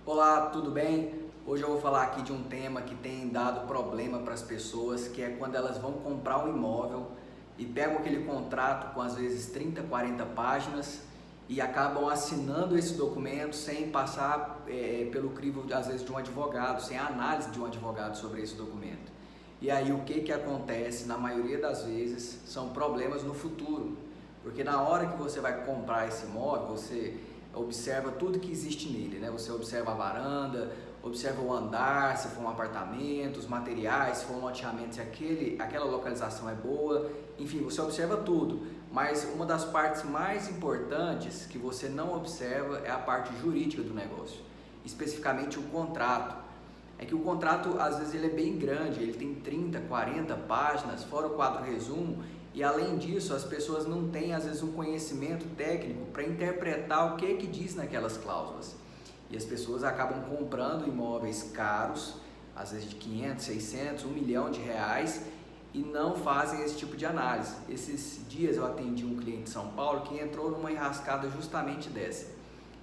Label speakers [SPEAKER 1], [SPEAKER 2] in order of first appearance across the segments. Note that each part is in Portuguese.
[SPEAKER 1] Olá, tudo bem? Hoje eu vou falar aqui de um tema que tem dado problema para as pessoas, que é quando elas vão comprar um imóvel e pegam aquele contrato com às vezes 30, 40 páginas e acabam assinando esse documento sem passar pelo crivo às vezes de um advogado, sem a análise de um advogado sobre esse documento. E aí o que acontece na maioria das vezes são problemas no futuro, porque na hora que você vai comprar esse imóvel, você observa tudo que existe nele, né? Você observa a varanda, observa o andar, se for um apartamento, os materiais, se for um loteamento, se aquela localização é boa, enfim, você observa tudo. Mas uma das partes mais importantes que você não observa é a parte jurídica do negócio, especificamente o contrato. É que o contrato, às vezes, ele é bem grande, ele tem 30, 40 páginas, fora o quadro resumo, e além disso, as pessoas não têm, às vezes, um conhecimento técnico para interpretar o que diz naquelas cláusulas. E as pessoas acabam comprando imóveis caros, às vezes de 500, 600, 1 milhão de reais, e não fazem esse tipo de análise. Esses dias eu atendi um cliente de São Paulo que entrou numa enrascada justamente dessa.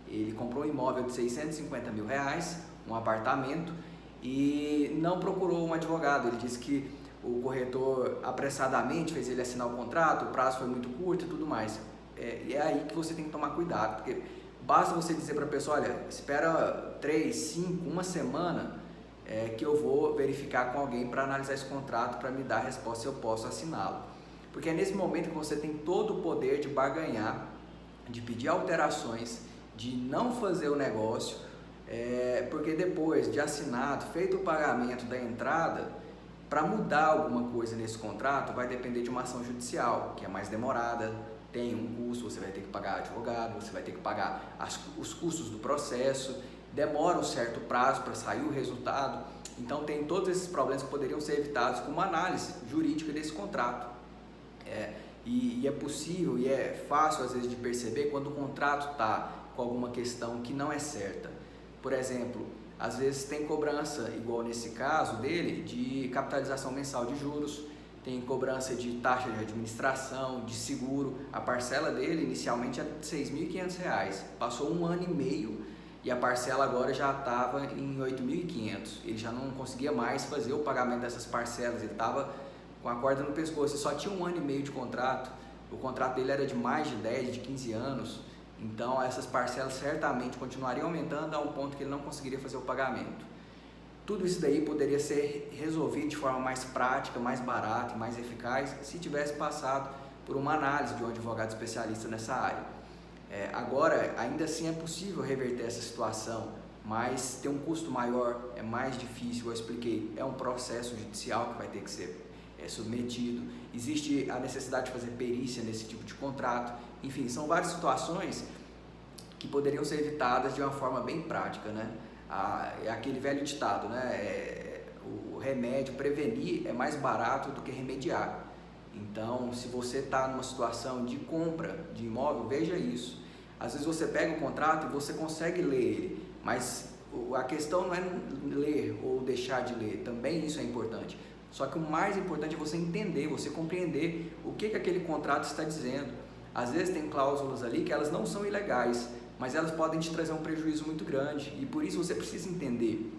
[SPEAKER 1] Ele comprou um imóvel de 650 mil reais, um apartamento, e não procurou um advogado. Ele disse que o corretor apressadamente fez ele assinar o contrato, o prazo foi muito curto e tudo mais. É aí que você tem que tomar cuidado, porque basta você dizer para a pessoa, olha, espera 3, 5, uma semana que eu vou verificar com alguém para analisar esse contrato, para me dar a resposta se eu posso assiná-lo. Porque é nesse momento que você tem todo o poder de barganhar, de pedir alterações, de não fazer o negócio, porque depois de assinado, feito o pagamento da entrada, para mudar alguma coisa nesse contrato vai depender de uma ação judicial, que é mais demorada, tem um custo, você vai ter que pagar advogado, você vai ter que pagar os custos do processo, demora um certo prazo para sair o resultado. Então tem todos esses problemas que poderiam ser evitados com uma análise jurídica desse contrato. E é possível e é fácil às vezes de perceber quando o contrato está com alguma questão que não é certa. Por exemplo, às vezes tem cobrança, igual nesse caso dele, de capitalização mensal de juros, tem cobrança de taxa de administração, de seguro. A parcela dele inicialmente era de R$ 6.500, passou 1 ano e meio e a parcela agora já estava em 8.500. Ele já não conseguia mais fazer o pagamento dessas parcelas, ele estava com a corda no pescoço, ele só tinha 1 ano e meio de contrato, o contrato dele era de mais de 10, de 15 anos. Então essas parcelas certamente continuariam aumentando a um ponto que ele não conseguiria fazer o pagamento. Tudo isso daí poderia ser resolvido de forma mais prática, mais barata e mais eficaz se tivesse passado por uma análise de um advogado especialista nessa área. Agora, ainda assim é possível reverter essa situação, mas tem um custo maior, é mais difícil, eu expliquei, é um processo judicial que vai ter que ser submetido, existe a necessidade de fazer perícia nesse tipo de contrato, enfim, são várias situações que poderiam ser evitadas de uma forma bem prática, né? É aquele velho ditado, né? O remédio, prevenir é mais barato do que remediar. Então, se você está numa situação de compra de imóvel, veja isso. Às vezes você pega o contrato e você consegue ler ele, mas a questão não é ler ou deixar de ler, também isso é importante. Só que o mais importante é você entender, você compreender o que aquele contrato está dizendo. Às vezes tem cláusulas ali que elas não são ilegais, mas elas podem te trazer um prejuízo muito grande e por isso você precisa entender.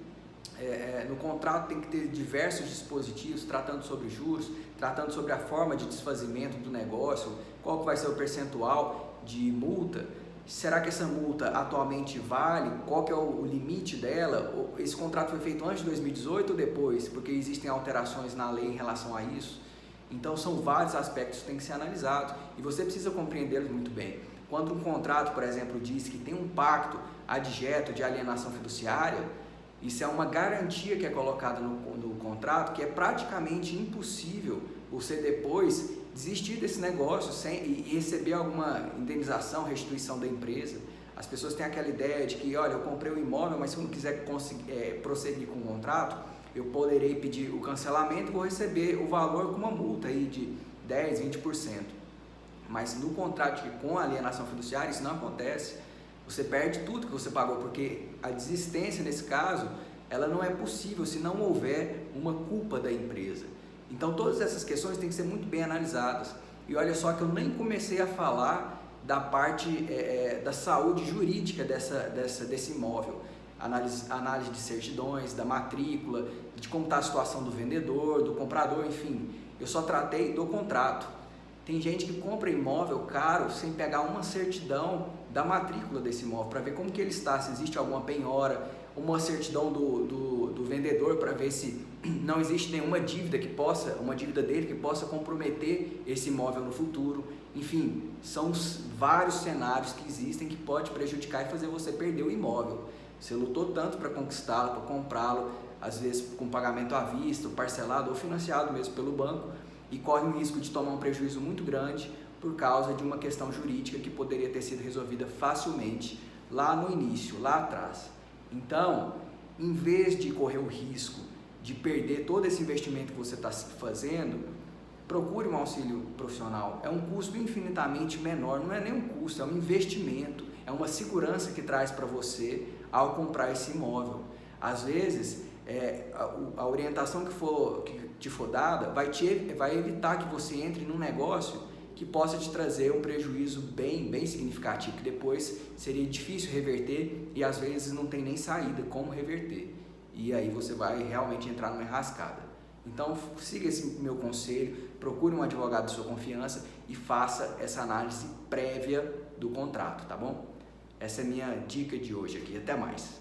[SPEAKER 1] No contrato tem que ter diversos dispositivos tratando sobre juros, tratando sobre a forma de desfazimento do negócio, qual que vai ser o percentual de multa, será que essa multa atualmente vale, qual que é o limite dela, esse contrato foi feito antes de 2018 ou depois, porque existem alterações na lei em relação a isso. Então são vários aspectos que têm que ser analisados e você precisa compreendê-los muito bem. Quando um contrato, por exemplo, diz que tem um pacto adjeto de alienação fiduciária, isso é uma garantia que é colocada no contrato, que é praticamente impossível você depois desistir desse negócio e receber alguma indenização, restituição da empresa. As pessoas têm aquela ideia de que, olha, eu comprei um imóvel, mas se eu não quiser prosseguir com o contrato, eu poderei pedir o cancelamento e vou receber o valor com uma multa aí de 10, 20%. Mas no contrato com a alienação fiduciária isso não acontece. Você perde tudo que você pagou, porque a desistência nesse caso, ela não é possível se não houver uma culpa da empresa. Então todas essas questões têm que ser muito bem analisadas. E olha só que eu nem comecei a falar da parte da saúde jurídica desse imóvel. análise de certidões, da matrícula, de como está a situação do vendedor, do comprador, enfim. Eu só tratei do contrato. Tem gente que compra imóvel caro sem pegar uma certidão da matrícula desse imóvel, para ver como que ele está, se existe alguma penhora, uma certidão do vendedor para ver se não existe nenhuma dívida uma dívida dele que possa comprometer esse imóvel no futuro. Enfim, são vários cenários que existem que pode prejudicar e fazer você perder o imóvel. Você lutou tanto para conquistá-lo, para comprá-lo, às vezes com pagamento à vista, parcelado ou financiado mesmo pelo banco, e corre o risco de tomar um prejuízo muito grande por causa de uma questão jurídica que poderia ter sido resolvida facilmente lá no início, lá atrás. Então, em vez de correr o risco de perder todo esse investimento que você está fazendo, procure um auxílio profissional. É um custo infinitamente menor, não é nem um custo, é um investimento, é uma segurança que traz para você ao comprar esse imóvel. Às vezes, a orientação que te for dada vai evitar que você entre num negócio que possa te trazer um prejuízo bem significativo, que depois seria difícil reverter e às vezes não tem nem saída como reverter. E aí você vai realmente entrar numa enrascada. Então siga esse meu conselho, procure um advogado de sua confiança e faça essa análise prévia do contrato, tá bom? Essa é a minha dica de hoje aqui. Até mais!